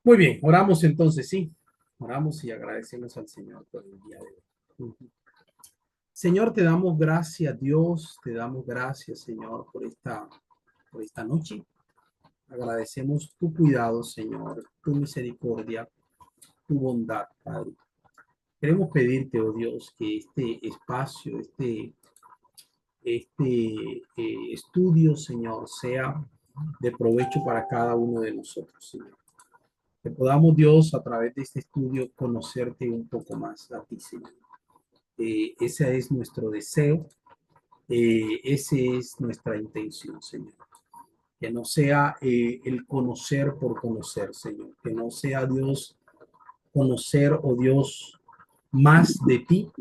Muy bien, oramos entonces, sí. Oramos y agradecemos al Señor por el día de hoy. Ujú. Señor, te damos gracias, Dios, te damos gracias, Señor, por esta noche. Agradecemos tu cuidado, Señor, tu misericordia, tu bondad, Padre. Queremos pedirte, oh Dios, que este espacio, este estudio, Señor, sea de provecho para cada uno de nosotros, Señor. Que podamos, Dios, a través de este estudio, conocerte un poco más a ti, Señor. Ese es nuestro deseo, esa es nuestra intención, Señor. Que no sea el conocer por conocer, Señor. Que no sea, Dios, conocer, oh Dios, más de ti,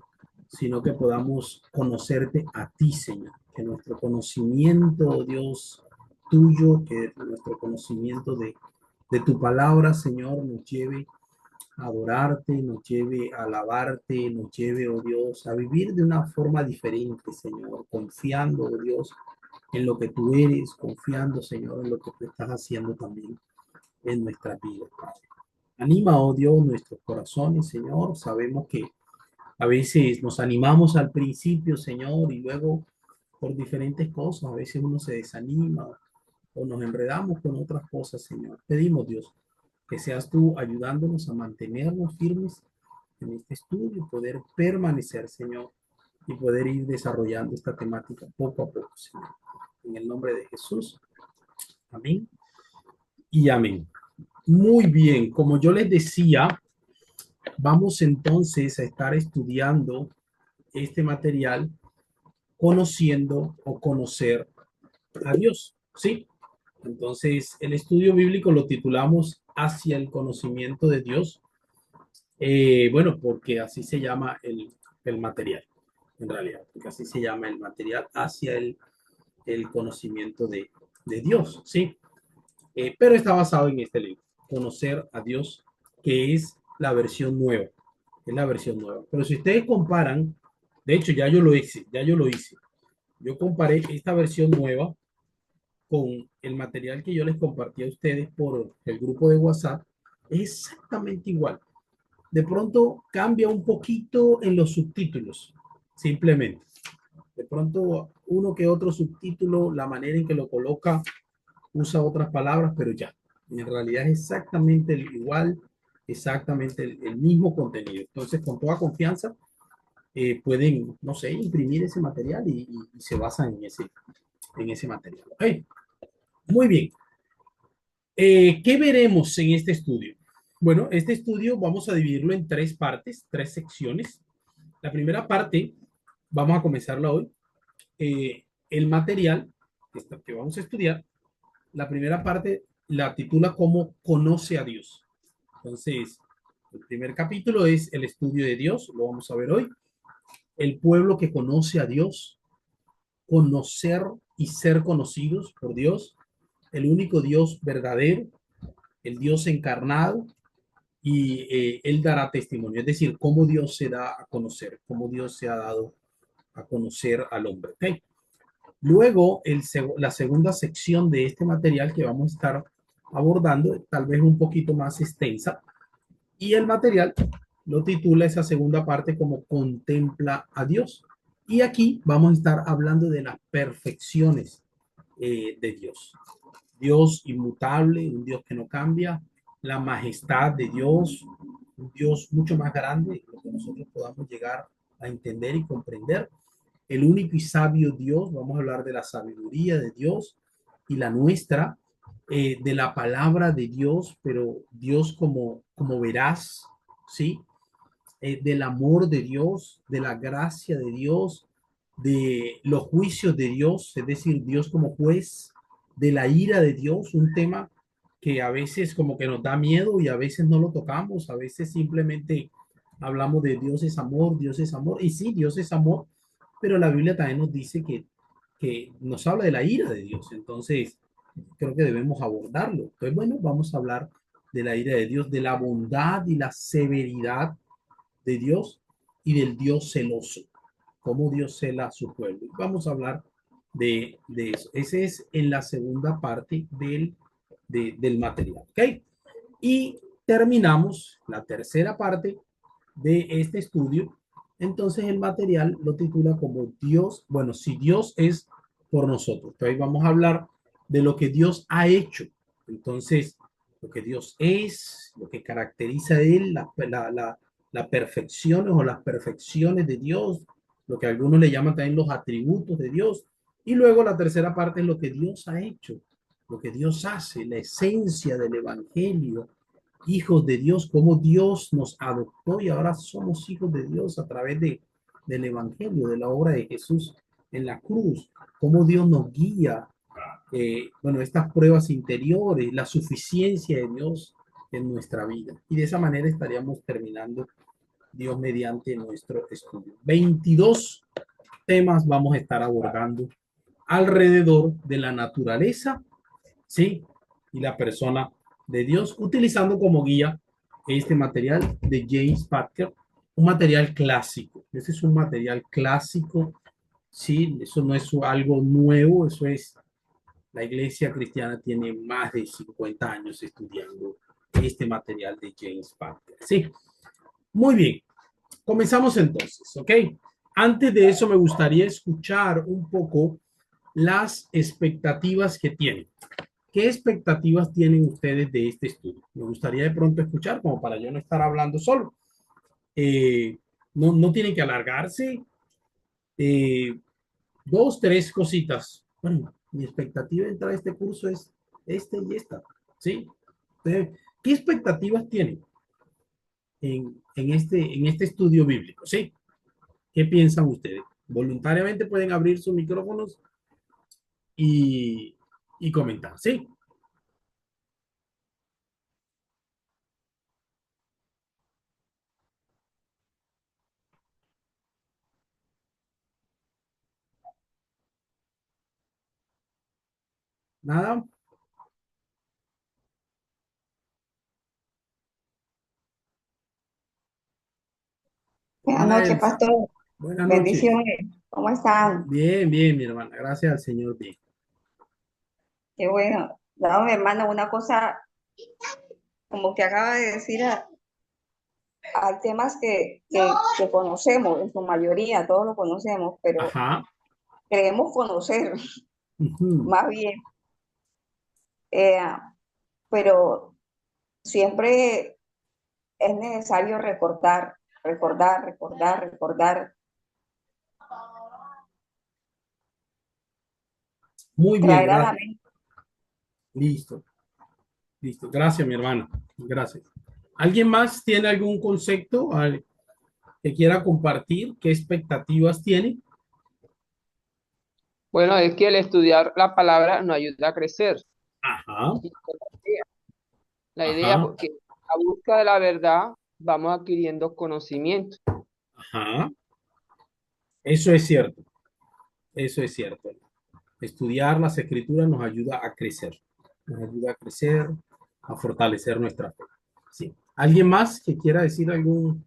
sino que podamos conocerte a ti, Señor. Que nuestro conocimiento, oh Dios, tuyo, que nuestro conocimiento de tu palabra, Señor, nos lleve a adorarte, nos lleve a alabarte, nos lleve, oh Dios, a vivir de una forma diferente, Señor, confiando, oh Dios, en lo que tú eres, confiando, Señor, en lo que tú estás haciendo también en nuestra vida, Padre. Anima, oh Dios, nuestros corazones, Señor. Sabemos que a veces nos animamos al principio, Señor, y luego por diferentes cosas, a veces uno se desanima o nos enredamos con otras cosas, Señor. Pedimos, Dios, que seas tú ayudándonos a mantenernos firmes en este estudio, poder permanecer, Señor, y poder ir desarrollando esta temática poco a poco, Señor. En el nombre de Jesús. Amén y amén. Muy bien, como yo les decía, vamos entonces a estar estudiando este material conociendo o conocer a Dios, ¿sí? Entonces, el estudio bíblico lo titulamos Hacia el conocimiento de Dios. Bueno, porque así se llama el material, en realidad, porque así se llama el material hacia el conocimiento de Dios, ¿sí? Pero está basado en este libro, Conocer a Dios, que es la versión nueva, es la versión nueva. Pero si ustedes comparan, de hecho ya yo lo hice, yo comparé esta versión nueva con el material que yo les compartí a ustedes por el grupo de WhatsApp, es exactamente igual. De pronto cambia un poquito en los subtítulos, simplemente. De pronto uno que otro subtítulo, la manera en que lo coloca, usa otras palabras, pero ya. En realidad es exactamente igual, exactamente el mismo contenido. Entonces, con toda confianza, pueden, no sé, imprimir ese material y se basan en ese material. Okay. Muy bien. ¿Qué veremos en este estudio? Bueno, este estudio vamos a dividirlo en tres partes, tres secciones. La primera parte, vamos a comenzarla hoy. El material que vamos a estudiar, la primera parte la titula como Conoce a Dios. Entonces, el primer capítulo es el estudio de Dios, lo vamos a ver hoy. El pueblo que conoce a Dios, conocer y ser conocidos por Dios, el único Dios verdadero, el Dios encarnado, y él dará testimonio, es decir, cómo Dios se da a conocer, cómo Dios se ha dado a conocer al hombre. ¿Okay? Luego, la segunda sección de este material que vamos a estar abordando, tal vez un poquito más extensa, y el material lo titula esa segunda parte como Contempla a Dios. Y aquí vamos a estar hablando de las perfecciones de Dios. Dios inmutable, un Dios que no cambia, la majestad de Dios, un Dios mucho más grande de lo que nosotros podamos llegar a entender y comprender. El único y sabio Dios, vamos a hablar de la sabiduría de Dios y la nuestra, de la palabra de Dios, pero Dios como verás, ¿sí? Del amor de Dios, de la gracia de Dios, de los juicios de Dios, es decir, Dios como juez, de la ira de Dios, un tema que a veces como que nos da miedo y a veces no lo tocamos, a veces simplemente hablamos de Dios es amor, y sí, Dios es amor, pero la Biblia también nos dice que nos habla de la ira de Dios, entonces creo que debemos abordarlo. Entonces, bueno, vamos a hablar de la ira de Dios, de la bondad y la severidad de Dios y del Dios celoso, cómo Dios cela a su pueblo. Vamos a hablar de eso. Ese es en la segunda parte del material. ¿Ok? Y terminamos la tercera parte de este estudio, entonces el material lo titula como Dios, bueno, si Dios es por nosotros. Entonces vamos a hablar de lo que Dios ha hecho. Entonces, lo que Dios es, lo que caracteriza a Él, la perfecciones o las perfecciones de Dios, lo que algunos le llaman también los atributos de Dios. Y luego la tercera parte es lo que Dios ha hecho, lo que Dios hace, la esencia del Evangelio, hijos de Dios, cómo Dios nos adoptó y ahora somos hijos de Dios a través del Evangelio, de la obra de Jesús en la cruz, cómo Dios nos guía, bueno, estas pruebas interiores, la suficiencia de Dios en nuestra vida. Y de esa manera estaríamos terminando Dios mediante nuestro estudio. 22 temas vamos a estar abordando alrededor de la naturaleza, ¿sí? Y la persona de Dios, utilizando como guía este material de James Packer, un material clásico. Ese es un material clásico, ¿sí? Eso no es algo nuevo, eso es, la iglesia cristiana tiene más de 50 años estudiando este material de James Packer, ¿sí? Muy bien, comenzamos entonces, ¿ok? Antes de eso me gustaría escuchar un poco las expectativas que tienen. ¿Qué expectativas tienen ustedes de este estudio? Me gustaría de pronto escuchar, como para yo no estar hablando solo. Eh, no tienen que alargarse. Eh, dos, tres cositas. Bueno, mi expectativa de entrar a este curso es este y esta. ¿Sí? ¿Qué expectativas tienen en este estudio bíblico? ¿Sí? ¿Qué piensan ustedes? Voluntariamente pueden abrir sus micrófonos y, y comentar. ¿Sí? ¿Nada? Buenas Hola, noches, Elsa. pastor. Buenas noches. Bendiciones. ¿Cómo están? Bien, bien, mi hermana. Gracias al Señor. Bien. Qué bueno. No, mi hermano, una cosa como que acaba de decir a temas que conocemos, en su mayoría, todos lo conocemos, pero Ajá. queremos conocer Ujú. más bien. Eh, pero siempre es necesario recordar, Muy bien, traer a la gracias. mente. Listo, listo. Gracias, mi hermana. Gracias. ¿Alguien más tiene algún concepto que quiera compartir? ¿Qué expectativas tiene? Bueno, es que el estudiar la palabra nos ayuda a crecer. Ajá, Y la idea, ajá, porque a busca de la verdad vamos adquiriendo conocimiento. ajá. Eso es cierto. Eso es cierto. Estudiar las escrituras nos ayuda a crecer. Nos ayuda a crecer, a fortalecer nuestra fe. Sí. ¿Alguien más que quiera decir algún?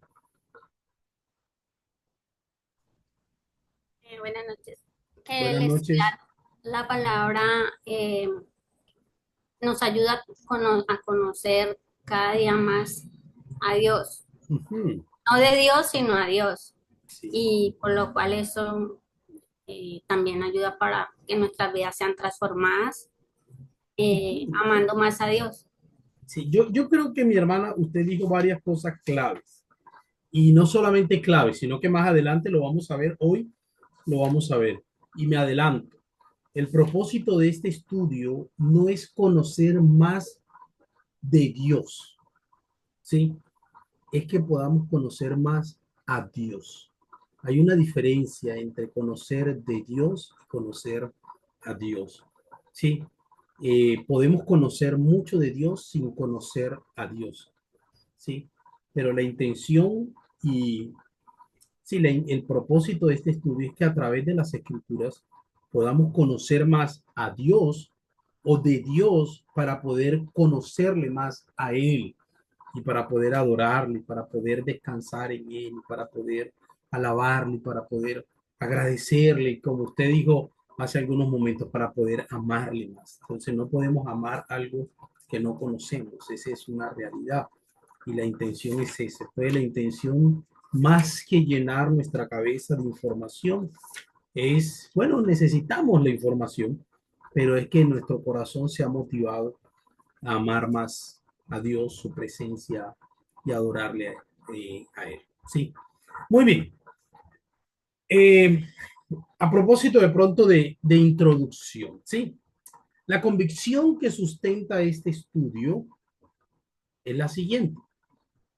Buenas noches. Que Buenas el estudiar noches. la palabra nos ayuda a conocer cada día más a Dios. Ujú. No de Dios, sino a Dios. Sí. Y por lo cual eso también ayuda para que nuestras vidas sean transformadas, Ujú. amando más a Dios. Sí, yo creo que mi hermana, usted dijo varias cosas claves. Y no solamente claves, sino que más adelante lo vamos a ver, hoy lo vamos a ver. Y me adelanto. El propósito de este estudio no es conocer más de Dios, ¿sí? Es que podamos conocer más a Dios. Hay una diferencia entre conocer de Dios y conocer a Dios, ¿sí? Podemos conocer mucho de Dios sin conocer a Dios, ¿sí? Pero la intención y sí, el propósito de este estudio es que a través de las escrituras podamos conocer más a Dios o de Dios para poder conocerle más a Él y para poder adorarle, para poder descansar en Él, para poder alabarle, para poder agradecerle, como usted dijo hace algunos momentos, para poder amarle más. Entonces no podemos amar algo que no conocemos, esa es una realidad. Y la intención es esa. Entonces, la intención, más que llenar nuestra cabeza de información, es, bueno, necesitamos la información, pero es que nuestro corazón se ha motivado a amar más a Dios, su presencia y adorarle a Él. Sí, muy bien. Eh, a propósito de pronto de introducción, ¿sí? La convicción que sustenta este estudio es la siguiente.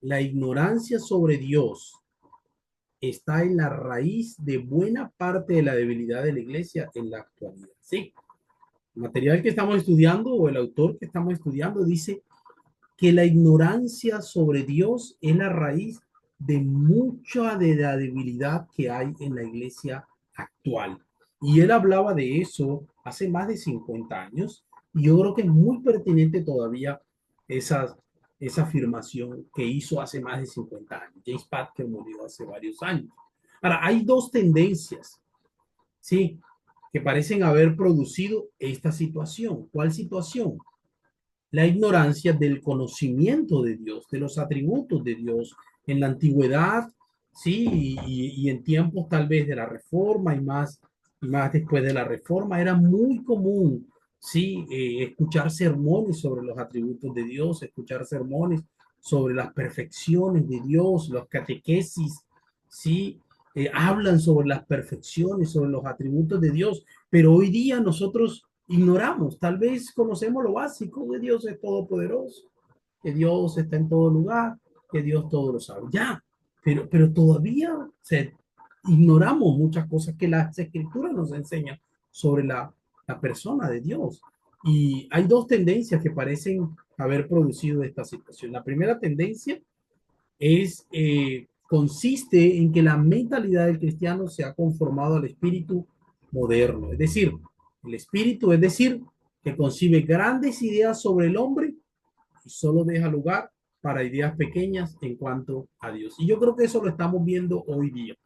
La ignorancia sobre Dios está en la raíz de buena parte de la debilidad de la iglesia en la actualidad. Sí, el material que estamos estudiando o el autor que estamos estudiando dice que la ignorancia sobre Dios es la raíz de mucha de la debilidad que hay en la iglesia actual. Y él hablaba de eso hace más de 50 años y yo creo que es muy pertinente todavía esa, esa afirmación que hizo hace más de 50 años. James Parker murió hace varios años. Ahora, hay dos tendencias, ¿sí? Que parecen haber producido esta situación. ¿Cuál situación? La ignorancia del conocimiento de Dios, de los atributos de Dios en la antigüedad, sí, y en tiempos tal vez de la Reforma y más después de la Reforma, era muy común, sí, escuchar sermones sobre los atributos de Dios, escuchar sermones sobre las perfecciones de Dios, los catequesis, sí, hablan sobre las perfecciones, sobre los atributos de Dios, pero hoy día nosotros ignoramos, tal vez conocemos lo básico, que Dios es todopoderoso, que Dios está en todo lugar, que Dios todo lo sabe. Ya, pero todavía ignoramos muchas cosas que las escrituras nos enseñan sobre la persona de Dios. Y hay dos tendencias que parecen haber producido esta situación. La primera tendencia es, consiste en que la mentalidad del cristiano se ha conformado al espíritu moderno, es decir, el espíritu, es decir, que concibe grandes ideas sobre el hombre y solo deja lugar para ideas pequeñas en cuanto a Dios. Y yo creo que eso lo estamos viendo hoy día.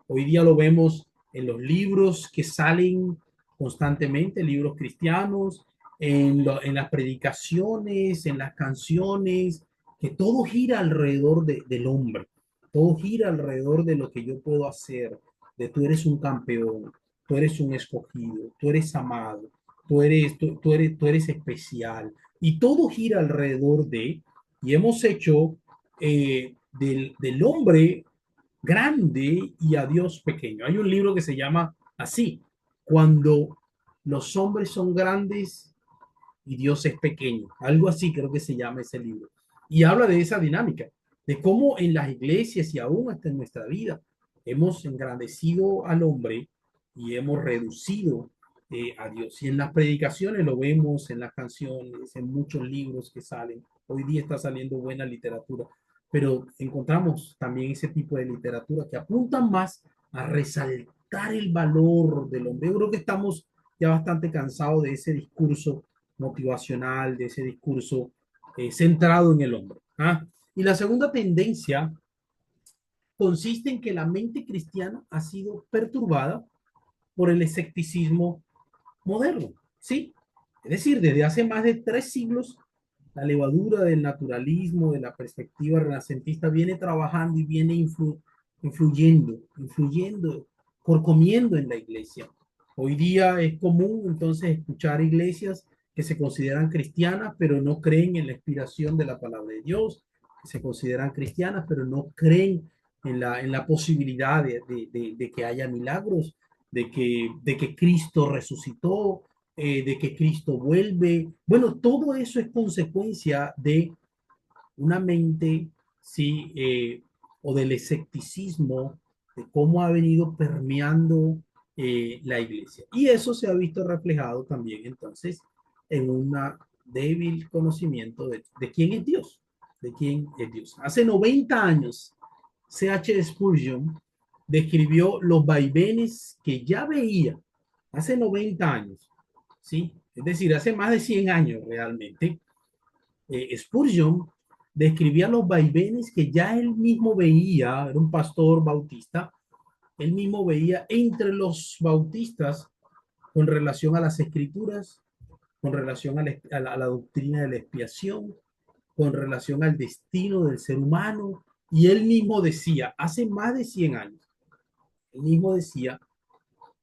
Hoy día lo vemos en los libros que salen constantemente, libros cristianos, en las predicaciones, en las canciones, que todo gira alrededor del hombre, todo gira alrededor de lo que yo puedo hacer, de tú eres un campeón, tú eres un escogido, tú eres amado, tú eres especial, y todo gira alrededor de, y hemos hecho del hombre grande y a Dios pequeño. Hay un libro que se llama así, cuando los hombres son grandes y Dios es pequeño. Algo así creo que se llama ese libro. Y habla de esa dinámica, de cómo en las iglesias y aún hasta en nuestra vida hemos engrandecido al hombre y hemos reducido a Dios. Y en las predicaciones lo vemos, en las canciones, en muchos libros que salen. Hoy día está saliendo buena literatura, pero encontramos también ese tipo de literatura que apuntan más a resaltar el valor del hombre. Yo creo que estamos ya bastante cansados de ese discurso motivacional, de ese discurso centrado en el hombre. ¿Ah? Y la segunda tendencia consiste en que la mente cristiana ha sido perturbada por el escepticismo moderno, ¿sí? Es decir, desde hace más de 3 siglos, la levadura del naturalismo, de la perspectiva renacentista, viene trabajando y viene influyendo, comiendo en la iglesia. Hoy día es común entonces escuchar iglesias que se consideran cristianas, pero no creen en la inspiración de la palabra de Dios, que se consideran cristianas, pero no creen en la posibilidad de que haya milagros, de que Cristo resucitó, de que Cristo vuelve. Bueno, todo eso es consecuencia de una mente, sí, o del escepticismo, de cómo ha venido permeando la iglesia. Y eso se ha visto reflejado también entonces en un débil conocimiento de quién es Dios, de quién es Dios. Hace 90 años, C.H. Spurgeon describió los vaivenes que ya veía hace 90 años, ¿sí? Es decir, hace más de 100 años realmente. Spurgeon describía los vaivenes que ya él mismo veía, era un pastor bautista, él mismo veía entre los bautistas con relación a las escrituras, con relación a la doctrina de la expiación, con relación al destino del ser humano. Y él mismo decía, hace más de 100 años, él mismo decía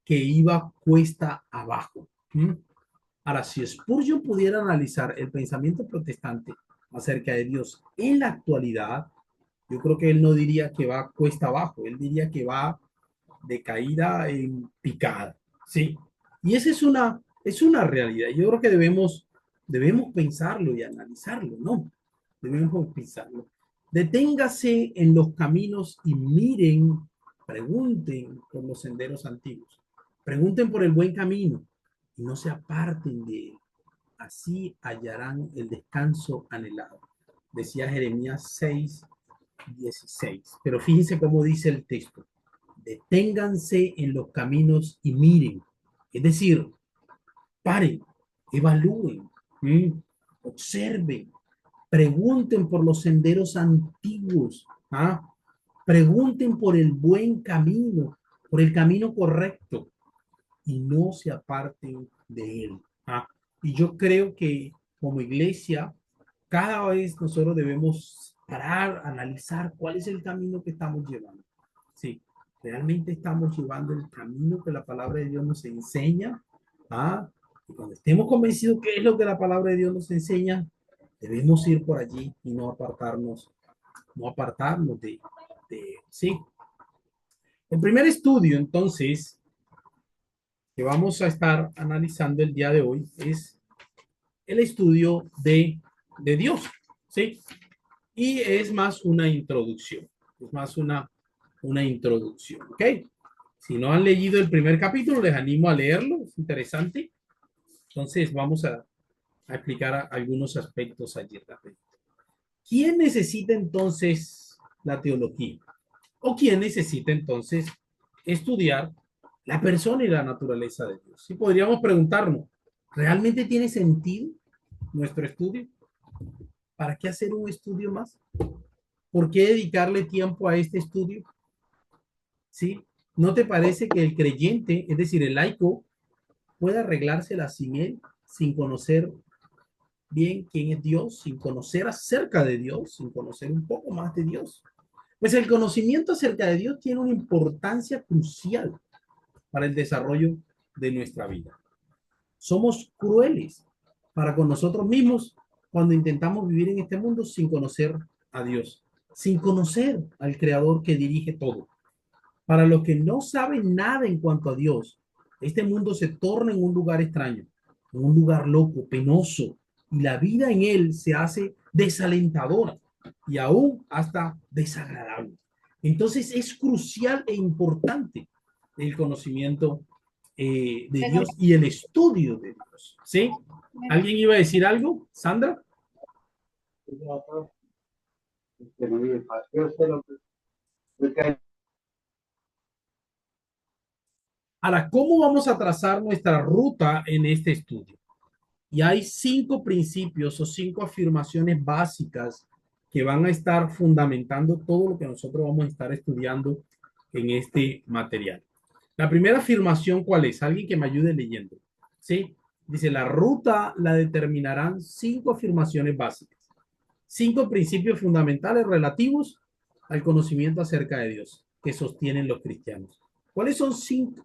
que iba cuesta abajo. ¿Mm? Ahora, si Spurgeon pudiera analizar el pensamiento protestante acerca de Dios en la actualidad, yo creo que él no diría que va cuesta abajo, él diría que va de caída en picada, ¿sí? Y esa es una realidad. Yo creo que debemos pensarlo y analizarlo, ¿no? Debemos pensarlo. Deténgase en los caminos y miren, pregunten por los senderos antiguos, pregunten por el buen camino y no se aparten de él. Así hallarán el descanso anhelado. Decía Jeremías 6:16. Pero fíjense cómo dice el texto. Deténganse en los caminos y miren. Es decir, paren, evalúen, observen, pregunten por los senderos antiguos, ¿ah? Pregunten por el buen camino, por el camino correcto y no se aparten de él, ¿ah? Y yo creo que como iglesia, cada vez nosotros debemos parar, analizar cuál es el camino que estamos llevando. Sí, realmente estamos llevando el camino que la palabra de Dios nos enseña. ¿Ah? Y cuando estemos convencidos que es lo que la palabra de Dios nos enseña, debemos ir por allí y no apartarnos sí. El primer estudio, entonces, que vamos a estar analizando el día de hoy es el estudio de Dios, ¿sí? Y es más una introducción, es más una introducción, ¿ok? Si no han leído el primer capítulo, les animo a leerlo, es interesante. Entonces vamos a explicar algunos aspectos allí rápido. ¿Quién necesita entonces la teología? ¿O quién necesita entonces estudiar la persona y la naturaleza de Dios? Y podríamos preguntarnos, ¿realmente tiene sentido nuestro estudio? ¿Para qué hacer un estudio más? ¿Por qué dedicarle tiempo a este estudio? ¿Sí? ¿No te parece que el creyente, es decir, el laico, puede arreglársela sin él, sin conocer bien quién es Dios, sin conocer acerca de Dios, sin conocer un poco más de Dios? Pues el conocimiento acerca de Dios tiene una importancia crucial para el desarrollo de nuestra vida. Somos crueles para con nosotros mismos cuando intentamos vivir en este mundo sin conocer a Dios, sin conocer al Creador que dirige todo. Para los que no saben nada en cuanto a Dios, este mundo se torna en un lugar extraño, en un lugar loco, penoso, y la vida en él se hace desalentadora y aún hasta desagradable. Entonces es crucial e importante el conocimiento de Dios y el estudio de Dios. ¿Sí? ¿Alguien iba a decir algo? ¿Sandra? Ahora, ¿cómo vamos a trazar nuestra ruta en este estudio? Y hay 5 principios o 5 afirmaciones básicas que van a estar fundamentando todo lo que nosotros vamos a estar estudiando en este material. La primera afirmación, ¿cuál es? Alguien que me ayude leyendo. ¿Sí? Dice, la ruta la determinarán 5 afirmaciones básicas. 5 principios fundamentales relativos al conocimiento acerca de Dios que sostienen los cristianos. ¿Cuáles son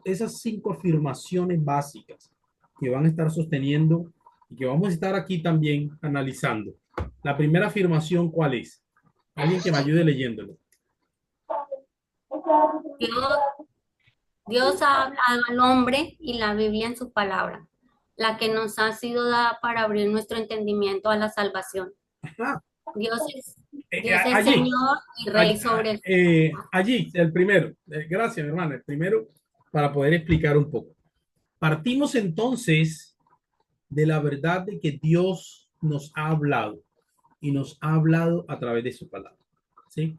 esas 5 afirmaciones básicas que van a estar sosteniendo y que vamos a estar aquí también analizando? La primera afirmación, ¿cuál es? Alguien que me ayude leyéndolo. Dios, Dios ha hablado al hombre y la Biblia en su palabra, la que nos ha sido dada para abrir nuestro entendimiento a la salvación. Ajá. Dios es Allí, Señor y Rey sobre el... allí, el primero. Gracias, mi hermana. El primero, para poder explicar un poco. Partimos entonces de la verdad de que Dios nos ha hablado y nos ha hablado a través de su palabra. ¿Sí?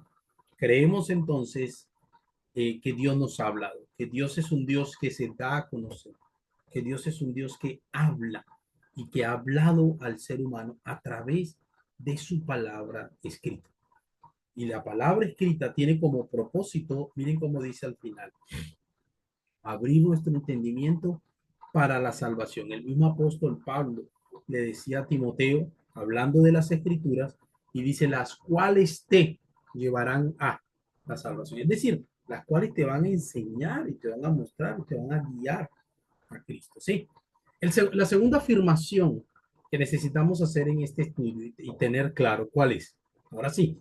Creemos entonces que Dios nos ha hablado, que Dios es un Dios que se da a conocer, que Dios es un Dios que habla y que ha hablado al ser humano a través de su palabra escrita. Y la palabra escrita tiene como propósito, miren cómo dice al final, abrir nuestro entendimiento para la salvación. El mismo apóstol Pablo le decía a Timoteo, hablando de las escrituras, y dice, las cuales te llevarán a la salvación. Es decir, las cuales te van a enseñar y te van a mostrar y te van a guiar a Cristo, ¿sí? La segunda afirmación que necesitamos hacer en este estudio y tener claro, ¿cuál es? Ahora sí,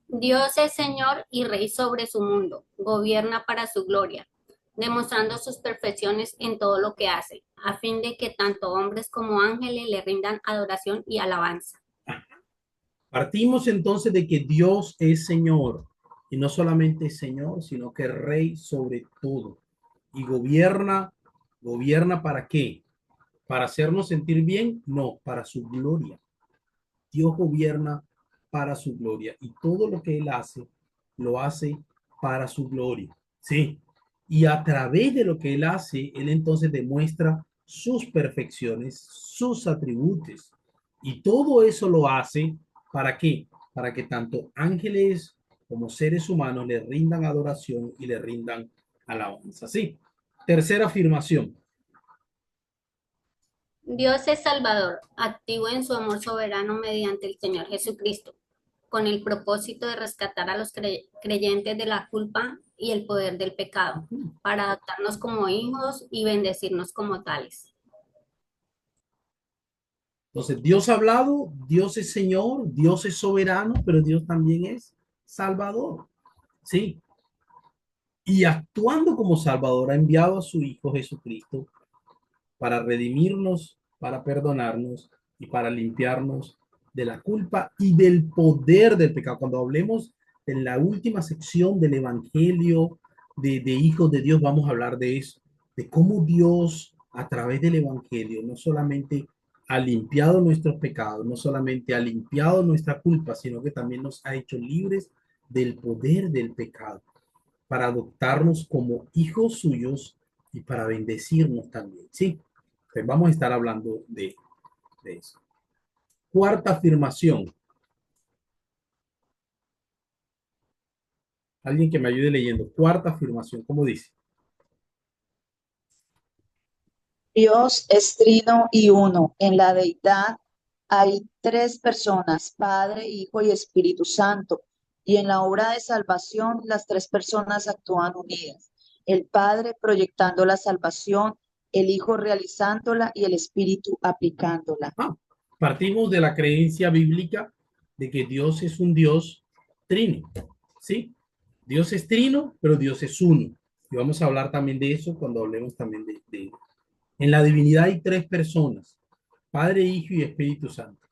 Dios es Señor y Rey sobre su mundo, gobierna para su gloria, demostrando sus perfecciones en todo lo que hace, a fin de que tanto hombres como ángeles le rindan adoración y alabanza. partimos entonces de que Dios es Señor, y no solamente Señor, sino que Rey sobre todo. Y gobierna ¿para qué? ¿Para hacernos sentir bien? No, para su gloria. Dios gobierna para su gloria y todo lo que Él hace, lo hace para su gloria. Sí. Y a través de lo que Él hace, Él entonces demuestra sus perfecciones, sus atributos. Y todo eso lo hace ¿para qué? Para que tanto ángeles como seres humanos le rindan adoración y le rindan alabanza. Sí. Tercera afirmación. Dios es Salvador, activo en su amor soberano mediante el Señor Jesucristo, con el propósito de rescatar a los creyentes de la culpa y el poder del pecado, para adoptarnos como hijos y bendecirnos como tales. Entonces, Dios ha hablado, Dios es Señor, Dios es soberano, pero Dios también es Salvador. Sí. Y actuando como Salvador, ha enviado a su Hijo Jesucristo para redimirnos, para perdonarnos y para limpiarnos de la culpa y del poder del pecado. Cuando hablemos en la última sección del Evangelio de hijos de Dios, vamos a hablar de eso, de cómo Dios a través del Evangelio no solamente ha limpiado nuestros pecados, no solamente ha limpiado nuestra culpa, sino que también nos ha hecho libres del poder del pecado, para adoptarnos como hijos suyos y para bendecirnos también, ¿sí? Pues vamos a estar hablando de eso. Cuarta afirmación. Alguien que me ayude leyendo. Cuarta afirmación, ¿cómo dice? Dios es trino y uno. En la deidad hay tres personas, Padre, Hijo y Espíritu Santo. Y en la obra de salvación, las tres personas actúan unidas. El Padre proyectando la salvación, el Hijo realizándola y el Espíritu aplicándola. Partimos de la creencia bíblica de que Dios es un Dios trino, ¿sí? Dios es trino, pero Dios es uno. Y vamos a hablar también de eso cuando hablemos también de. En la divinidad hay tres personas, Padre, Hijo y Espíritu Santo.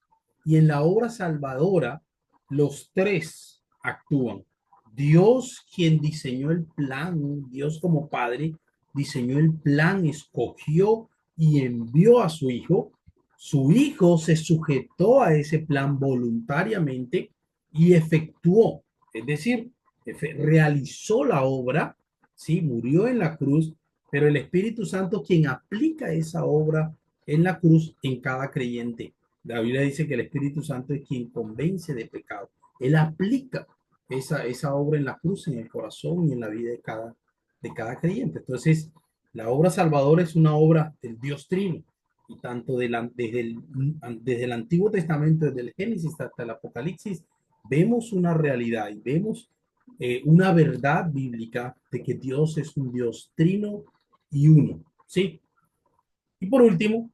Y en la obra salvadora, los tres actúan. Dios, quien diseñó el plan, Dios como Padre, diseñó el plan, escogió y envió a su Hijo. Su Hijo se sujetó a ese plan voluntariamente y efectuó, es decir, realizó la obra, ¿sí? Murió en la cruz, pero el Espíritu Santo quien aplica esa obra en la cruz en cada creyente. La Biblia dice que el Espíritu Santo es quien convence de pecado. Él aplica esa obra en la cruz, en el corazón y en la vida de cada creyente. Entonces, la obra salvadora es una obra del Dios Trino. Y tanto desde el Antiguo Testamento, desde el Génesis hasta el Apocalipsis, vemos una realidad y vemos una verdad bíblica de que Dios es un Dios trino y uno. ¿Sí? Y por último,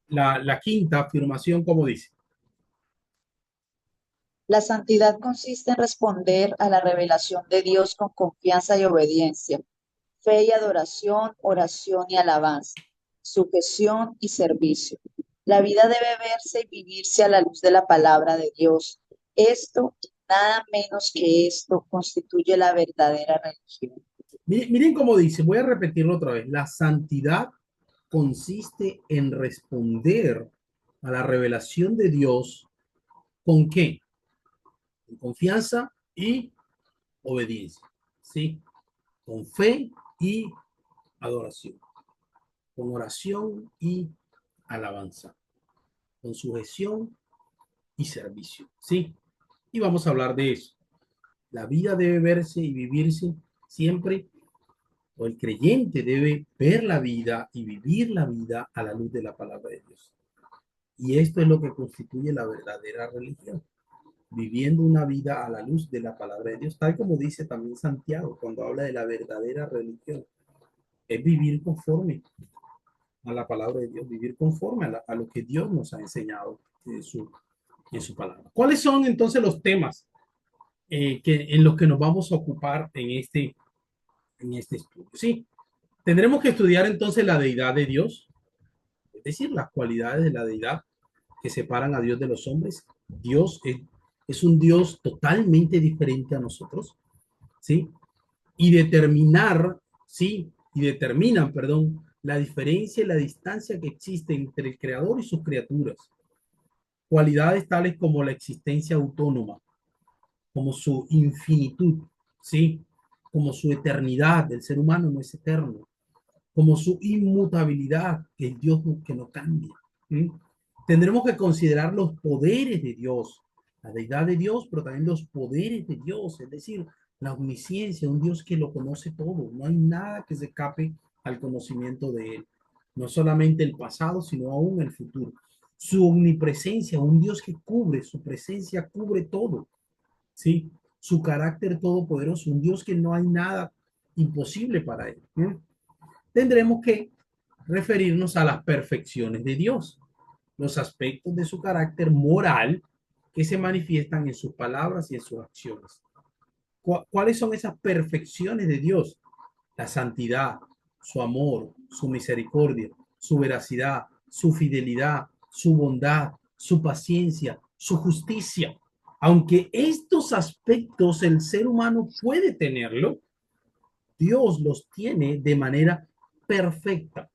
la quinta afirmación, como dice. La santidad consiste en responder a la revelación de Dios con confianza y obediencia, fe y adoración, oración y alabanza, sujeción y servicio. La vida debe verse y vivirse a la luz de la palabra de Dios. Esto, y nada menos que esto, constituye la verdadera religión. Miren cómo dice, voy a repetirlo otra vez. La santidad consiste en responder a la revelación de Dios. ¿Con qué? Con confianza y obediencia. ¿Sí? Con fe y adoración. Con oración y alabanza. Con sujeción y servicio. ¿Sí? Y vamos a hablar de eso. La vida debe verse y vivirse siempre, o el creyente debe ver la vida y vivir la vida a la luz de la palabra de Dios. Y esto es lo que constituye la verdadera religión, viviendo una vida a la luz de la palabra de Dios, tal como dice también Santiago cuando habla de la verdadera religión, es vivir conforme a la palabra de Dios, vivir conforme a lo que Dios nos ha enseñado en su palabra. ¿Cuáles son entonces los temas en los que nos vamos a ocupar en este estudio? Sí, tendremos que estudiar entonces la deidad de Dios, es decir, las cualidades de la deidad que separan a Dios de los hombres. Dios es un Dios totalmente diferente a nosotros, ¿sí? Y determinar, ¿sí? Y determinan, perdón, la diferencia y la distancia que existe entre el Creador y sus criaturas. Cualidades tales como la existencia autónoma, como su infinitud, ¿sí? Como su eternidad, el ser humano no es eterno, como su inmutabilidad, que es Dios que no cambia. ¿Sí? Tendremos que considerar los poderes de Dios, la deidad de Dios, pero también los poderes de Dios, es decir, la omnisciencia, un Dios que lo conoce todo, no hay nada que se escape al conocimiento de Él, no solamente el pasado, sino aún el futuro. Su omnipresencia, un Dios que cubre, su presencia cubre todo, ¿sí? Su carácter todopoderoso, un Dios que no hay nada imposible para Él. ¿Sí? Tendremos que referirnos a las perfecciones de Dios, los aspectos de su carácter moral que se manifiestan en sus palabras y en sus acciones. ¿Cuáles son esas perfecciones de Dios? La santidad, su amor, su misericordia, su veracidad, su fidelidad, su bondad, su paciencia, su justicia. Aunque estos aspectos el ser humano puede tenerlo, Dios los tiene de manera perfecta.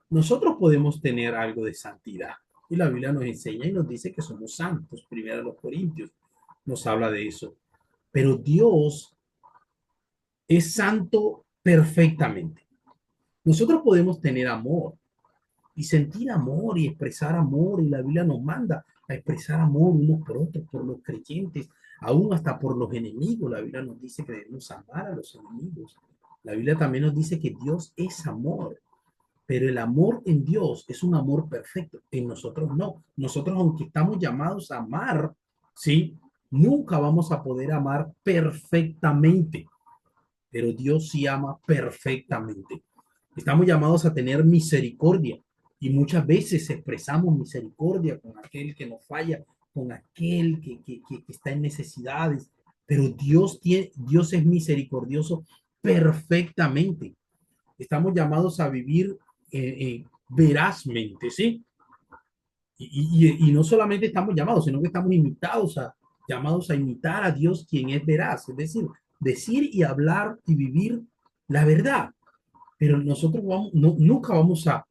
Nosotros podemos tener algo de santidad y la Biblia nos enseña y nos dice que somos santos. Primero de los Corintios nos habla de eso. Pero Dios es santo perfectamente. Nosotros podemos tener amor y sentir amor y expresar amor, y la Biblia nos manda a expresar amor unos por otros, por los creyentes, aún hasta por los enemigos. La Biblia nos dice que debemos amar a los enemigos. La Biblia también nos dice que Dios es amor, pero el amor en Dios es un amor perfecto, en nosotros no. Nosotros, aunque estamos llamados a amar, ¿sí? Nunca vamos a poder amar perfectamente, pero Dios sí ama perfectamente. Estamos llamados a tener misericordia y muchas veces expresamos misericordia con aquel que nos falla, con aquel que está en necesidades, pero Dios es misericordioso perfectamente. Estamos llamados a vivir verazmente, ¿sí? Y no solamente estamos llamados, sino que estamos llamados a imitar a Dios quien es veraz, es decir y hablar y vivir la verdad. Pero nosotros nunca vamos a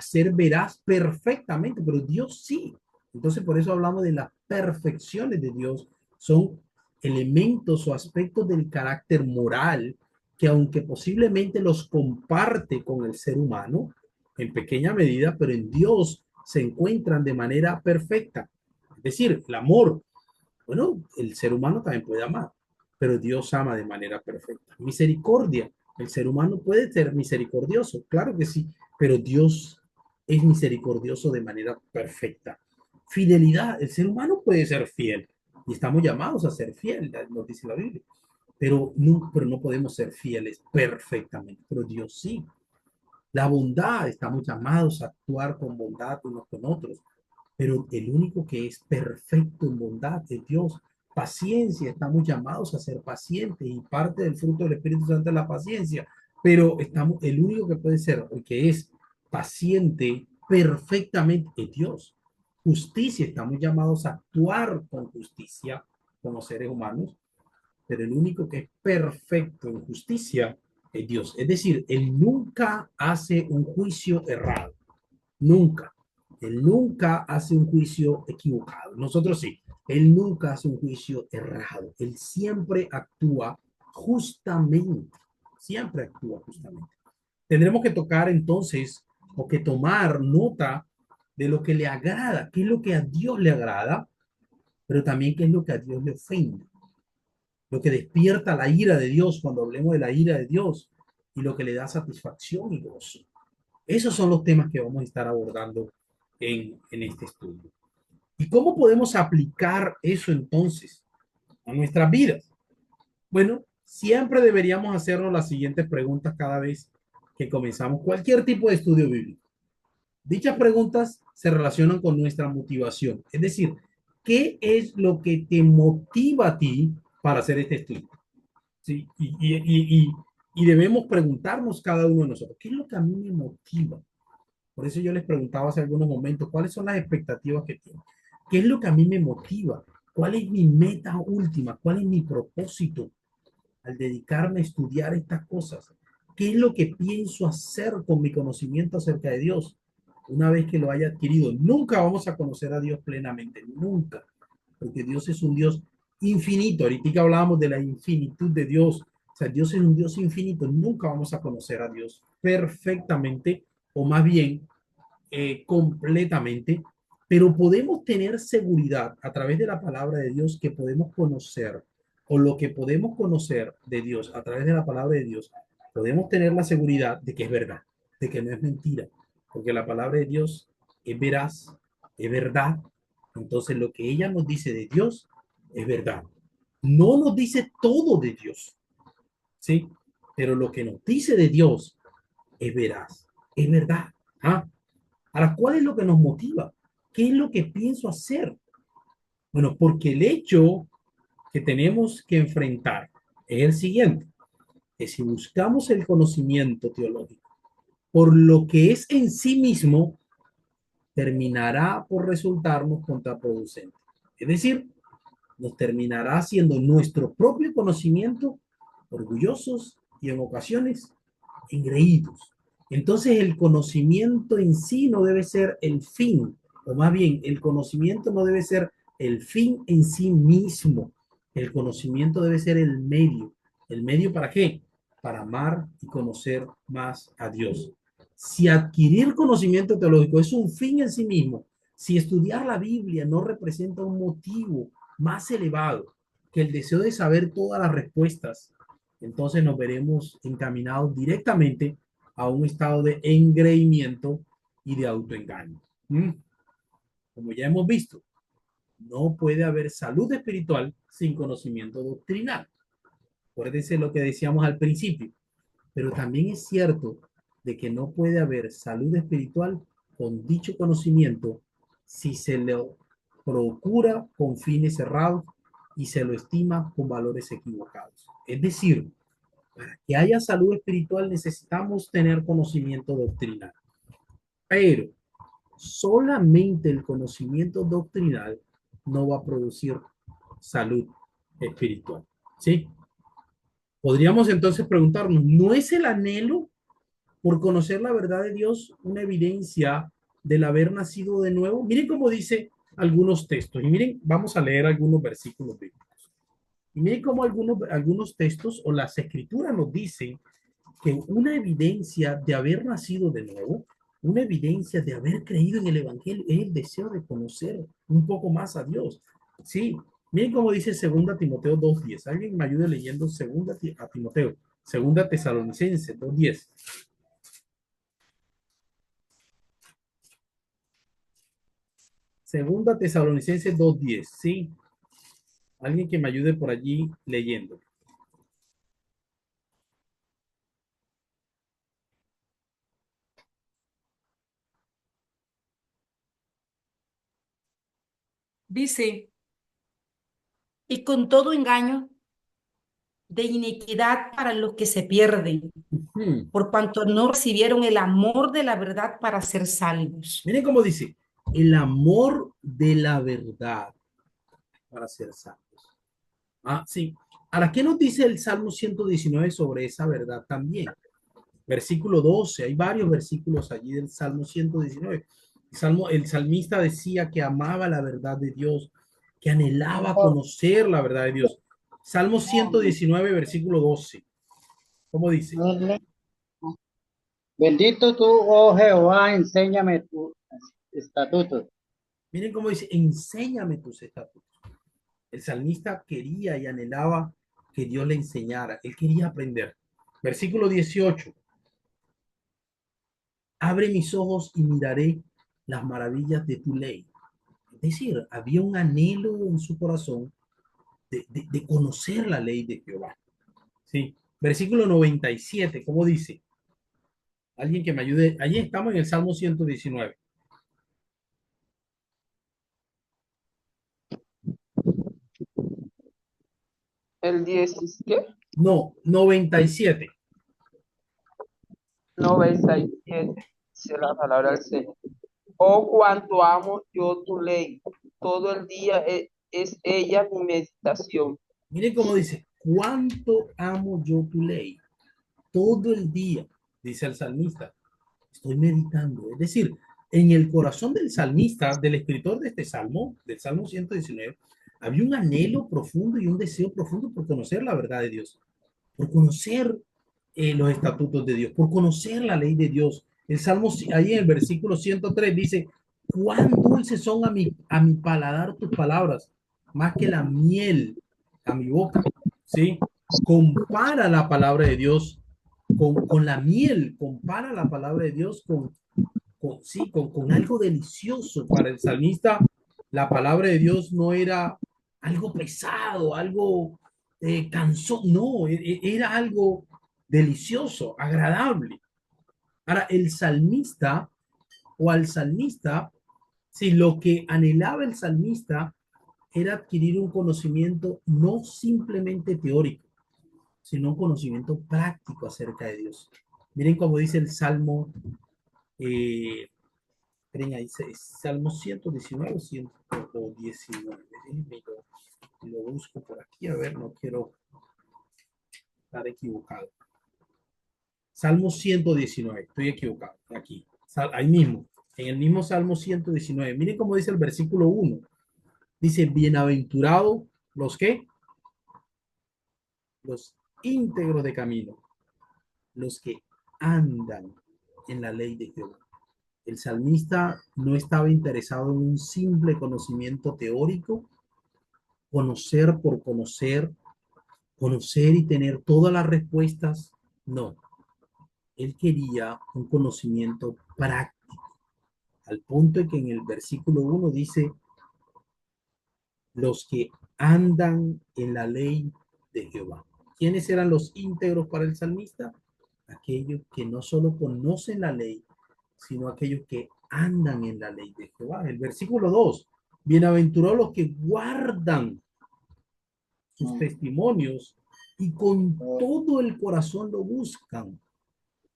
ser veraz perfectamente, pero Dios sí. Entonces por eso hablamos de las perfecciones de Dios. Son elementos o aspectos del carácter moral que aunque posiblemente los comparte con el ser humano en pequeña medida, pero en Dios se encuentran de manera perfecta. Es decir, el amor. Bueno, el ser humano también puede amar, pero Dios ama de manera perfecta. Misericordia. El ser humano puede ser misericordioso, claro que sí, pero Dios es misericordioso de manera perfecta. Fidelidad. El ser humano puede ser fiel y estamos llamados a ser fieles, nos dice la Biblia, pero no podemos ser fieles perfectamente, pero Dios sí. La bondad, estamos llamados a actuar con bondad unos con otros, pero el único que es perfecto en bondad es Dios. Paciencia, estamos llamados a ser pacientes y parte del fruto del Espíritu Santo es la paciencia, pero el único que puede ser, o que es paciente perfectamente es Dios. Justicia, estamos llamados a actuar con justicia como seres humanos, pero el único que es perfecto en justicia es Dios. Es decir, Él nunca hace un juicio errado, nunca. Él nunca hace un juicio equivocado. Nosotros sí. Él nunca hace un juicio errado. Él siempre actúa justamente. Siempre actúa justamente. Tendremos que tocar entonces o que tomar nota de lo que le agrada, qué es lo que a Dios le agrada, pero también qué es lo que a Dios le ofende. Lo que despierta la ira de Dios cuando hablemos de la ira de Dios y lo que le da satisfacción y gozo. Esos son los temas que vamos a estar abordando en este estudio. ¿Y cómo podemos aplicar eso entonces a nuestras vidas? Bueno, siempre deberíamos hacernos las siguientes preguntas cada vez que comenzamos cualquier tipo de estudio bíblico. Dichas preguntas se relacionan con nuestra motivación, es decir, ¿qué es lo que te motiva a ti para hacer este estudio? ¿Sí? Y debemos preguntarnos cada uno de nosotros, ¿qué es lo que a mí me motiva? Por eso yo les preguntaba hace algunos momentos, ¿cuáles son las expectativas que tienen? ¿Qué es lo que a mí me motiva? ¿Cuál es mi meta última? ¿Cuál es mi propósito al dedicarme a estudiar estas cosas? ¿Qué es lo que pienso hacer con mi conocimiento acerca de Dios? Una vez que lo haya adquirido, nunca vamos a conocer a Dios plenamente, nunca, porque Dios es un Dios infinito. Ahorita hablábamos de la infinitud de Dios. O sea, Dios es un Dios infinito. Nunca vamos a conocer a Dios perfectamente, o más bien completamente, pero podemos tener seguridad a través de la palabra de Dios que podemos conocer, o lo que podemos conocer de Dios a través de la palabra de Dios, podemos tener la seguridad de que es verdad, de que no es mentira, porque la palabra de Dios es veraz, es verdad. Entonces lo que ella nos dice de Dios es verdad. No nos dice todo de Dios, ¿sí? Pero lo que nos dice de Dios es veraz, es verdad. ¿Ah? Ahora, ¿cuál es lo que nos motiva? ¿Qué es lo que pienso hacer? Bueno, porque el hecho que tenemos que enfrentar es el siguiente, que si buscamos el conocimiento teológico por lo que es en sí mismo, terminará por resultarnos contraproducente. Es decir, nos terminará haciendo nuestro propio conocimiento orgullosos y en ocasiones engreídos. Entonces el conocimiento en sí no debe ser el fin, o más bien el conocimiento no debe ser el fin en sí mismo. El conocimiento debe ser el medio. ¿El medio para qué? Para amar y conocer más a Dios. Si adquirir conocimiento teológico es un fin en sí mismo, si estudiar la Biblia no representa un motivo más elevado que el deseo de saber todas las respuestas, entonces nos veremos encaminados directamente a un estado de engreimiento y de autoengaño. Como ya hemos visto, no puede haber salud espiritual sin conocimiento doctrinal. Acuérdense lo que decíamos al principio, pero también es cierto de que no puede haber salud espiritual con dicho conocimiento si se lo procura con fines cerrados y se lo estima con valores equivocados. Es decir, para que haya salud espiritual necesitamos tener conocimiento doctrinal. Pero solamente el conocimiento doctrinal no va a producir salud espiritual. ¿Sí? Podríamos entonces preguntarnos, ¿no es el anhelo por conocer la verdad de Dios una evidencia del haber nacido de nuevo? Miren cómo dice algunos textos. Y miren, vamos a leer algunos versículos bíblicos. Y miren cómo algunos textos o las escrituras nos dicen que una evidencia de haber nacido de nuevo, una evidencia de haber creído en el Evangelio, es el deseo de conocer un poco más a Dios. Sí, miren cómo dice 2 Timoteo 2:10. Alguien me ayude leyendo 2 a Timoteo, 2 Tesalonicenses 2:10. Segunda Tesalonicenses 2:10, ¿sí? Alguien que me ayude por allí leyendo. Dice, y con todo engaño de iniquidad para los que se pierden, por cuanto no recibieron el amor de la verdad para ser salvos. Miren cómo dice, el amor de la verdad para ser salvos. Ah, sí. Ahora, ¿qué nos dice el Salmo 119 sobre esa verdad también? Versículo 12, hay varios versículos allí del Salmo 119. El salmista decía que amaba la verdad de Dios, que anhelaba conocer la verdad de Dios. Salmo 119, versículo 12. ¿Cómo dice? Bendito tú, oh Jehová, enséñame tus estatutos. Miren cómo dice, enséñame tus estatutos. El salmista quería y anhelaba que Dios le enseñara. Él quería aprender. Versículo 18. Abre mis ojos y miraré las maravillas de tu ley. Es decir, había un anhelo en su corazón de conocer la ley de Jehová. Sí. Versículo 97, ¿cómo dice? Alguien que me ayude. Allí estamos en el Salmo 119. El 10, ¿qué? No, 97. 97, dice la palabra del Señor. Oh, cuánto amo yo tu ley. Todo el día es ella mi meditación. Miren cómo dice, cuánto amo yo tu ley. Todo el día, dice el salmista, estoy meditando. Es decir, en el corazón del salmista, del escritor de este salmo, del Salmo 119, había un anhelo profundo y un deseo profundo por conocer la verdad de Dios, por conocer los estatutos de Dios, por conocer la ley de Dios. El Salmo, ahí en el versículo 103 dice, cuán dulces son a mi paladar tus palabras, más que la miel a mi boca. ¿Sí? Compara la palabra de Dios con la miel, compara la palabra de Dios sí, con algo delicioso. Para el salmista, la palabra de Dios no era algo pesado, algo cansón, no, era algo delicioso, agradable. Ahora, el salmista o al salmista, si lo que anhelaba el salmista era adquirir un conocimiento no simplemente teórico, sino un conocimiento práctico acerca de Dios. Miren cómo dice el Salmo, miren ahí, Salmo 119 o 119. Déjenme lo busco por aquí, a ver, no quiero estar equivocado. Salmo 119, estoy equivocado, aquí, ahí mismo, en el mismo Salmo 119. Miren cómo dice el versículo 1. Dice, bienaventurados los que, los íntegros de camino, los que andan en la ley de Jehová. El salmista no estaba interesado en un simple conocimiento teórico, conocer por conocer, conocer y tener todas las respuestas. No, él quería un conocimiento práctico, al punto en que en el versículo 1 dice, los que andan en la ley de Jehová. ¿Quiénes eran los íntegros para el salmista? Aquellos que no solo conocen la ley, sino aquellos que andan en la ley de Jehová. El versículo 2, bienaventurados los que guardan sus testimonios y con todo el corazón lo buscan.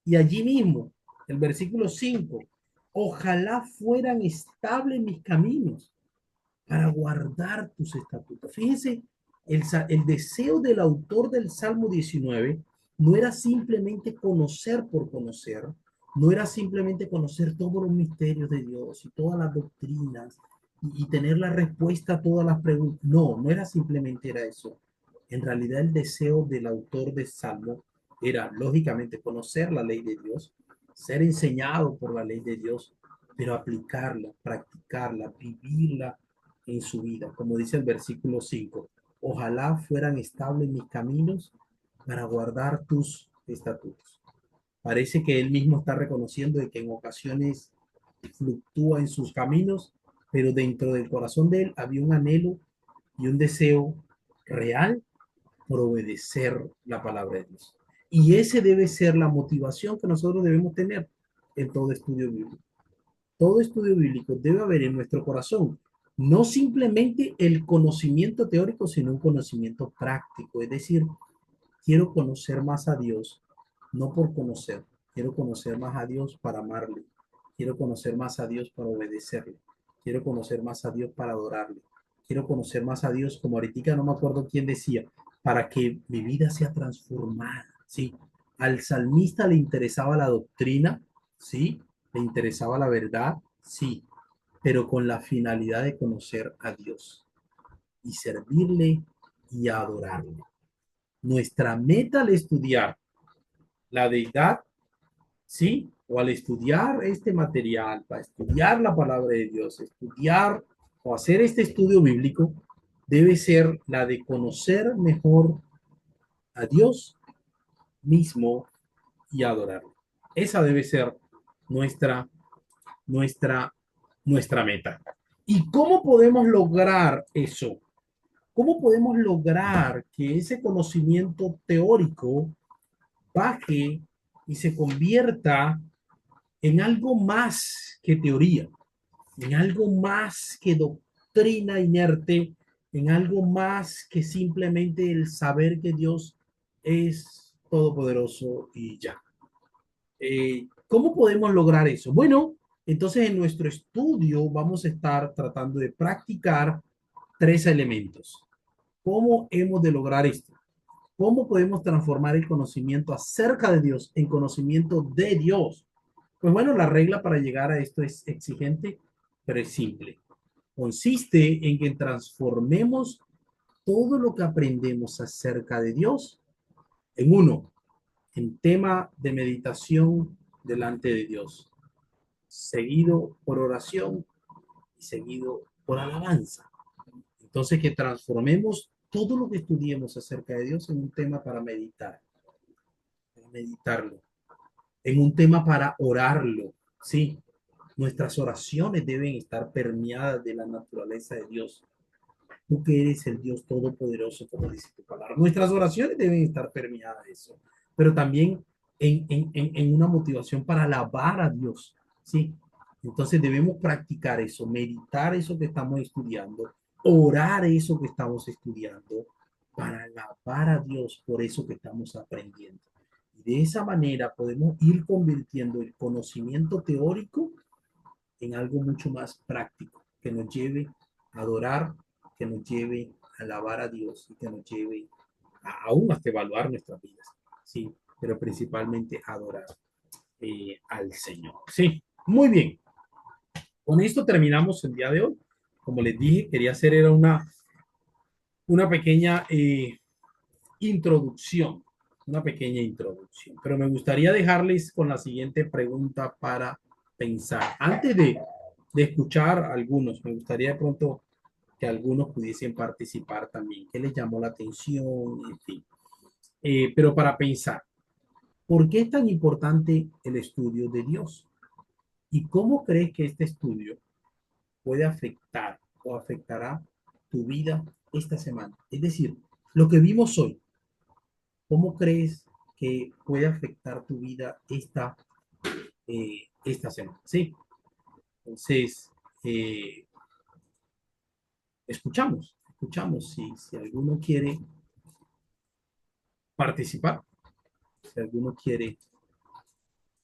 Y allí mismo, el versículo 5, ojalá fueran estables mis caminos para guardar tus estatutos. Fíjense, el deseo del autor del Salmo 19 no era simplemente conocer por conocer, no era simplemente conocer todos los misterios de Dios y todas las doctrinas y tener la respuesta a todas las preguntas. No, no era simplemente era eso. En realidad el deseo del autor del Salmo era, lógicamente, conocer la ley de Dios, ser enseñado por la ley de Dios, pero aplicarla, practicarla, vivirla en su vida, como dice el versículo 5. Ojalá fueran estables mis caminos para guardar tus estatutos. Parece que él mismo está reconociendo de que en ocasiones fluctúa en sus caminos, pero dentro del corazón de él había un anhelo y un deseo real por obedecer la palabra de Dios. Y ese debe ser la motivación que nosotros debemos tener en todo estudio bíblico. Todo estudio bíblico debe haber en nuestro corazón no simplemente el conocimiento teórico, sino un conocimiento práctico. Es decir, quiero conocer más a Dios, no por conocer, quiero conocer más a Dios para amarle, quiero conocer más a Dios para obedecerle, quiero conocer más a Dios para adorarle, quiero conocer más a Dios, como ahorita no me acuerdo quién decía, para que mi vida sea transformada. Sí, al salmista le interesaba la doctrina, sí, le interesaba la verdad, sí, pero con la finalidad de conocer a Dios y servirle y adorarle. Nuestra meta al estudiar la deidad, ¿sí? O al estudiar este material, para estudiar la palabra de Dios, estudiar o hacer este estudio bíblico, debe ser la de conocer mejor a Dios mismo y adorarlo. Esa debe ser nuestra nuestra meta. ¿Y cómo podemos lograr eso? ¿Cómo podemos lograr que ese conocimiento teórico baje y se convierta en algo más que teoría, en algo más que doctrina inerte, en algo más que simplemente el saber que Dios es todopoderoso y ya? ¿Cómo podemos lograr eso? Bueno, entonces en nuestro estudio vamos a estar tratando de practicar tres elementos. ¿Cómo hemos de lograr esto? ¿Cómo podemos transformar el conocimiento acerca de Dios en conocimiento de Dios? Pues bueno, la regla para llegar a esto es exigente, pero es simple. Consiste en que transformemos todo lo que aprendemos acerca de Dios en uno, en tema de meditación delante de Dios, seguido por oración y seguido por alabanza. Entonces, que transformemos todo lo que estudiemos acerca de Dios en un tema para meditarlo, en un tema para orarlo, ¿sí? Nuestras oraciones deben estar permeadas de la naturaleza de Dios. Tú que eres el Dios todopoderoso, como dice tu palabra. Nuestras oraciones deben estar permeadas de eso, pero también en una motivación para alabar a Dios, ¿sí? Entonces debemos practicar eso, meditar eso que estamos estudiando, orar eso que estamos estudiando, para alabar a Dios por eso que estamos aprendiendo. Y de esa manera podemos ir convirtiendo el conocimiento teórico en algo mucho más práctico, que nos lleve a adorar, que nos lleve a alabar a Dios y que nos lleve aún hasta evaluar nuestras vidas, sí, pero principalmente a adorar al Señor. Sí, muy bien. Con esto terminamos el día de hoy. Como les dije, quería hacer era una pequeña introducción, una pequeña introducción, pero me gustaría dejarles con la siguiente pregunta para pensar. Antes de escuchar a algunos, me gustaría de pronto que algunos pudiesen participar también, qué les llamó la atención, en fin. Pero para pensar, ¿por qué es tan importante el estudio de Dios? ¿Y cómo crees que este estudio puede afectar o afectará tu vida esta semana? Es decir, lo que vimos hoy, ¿cómo crees que puede afectar tu vida esta semana? Sí, entonces, escuchamos si alguno quiere participar, si alguno quiere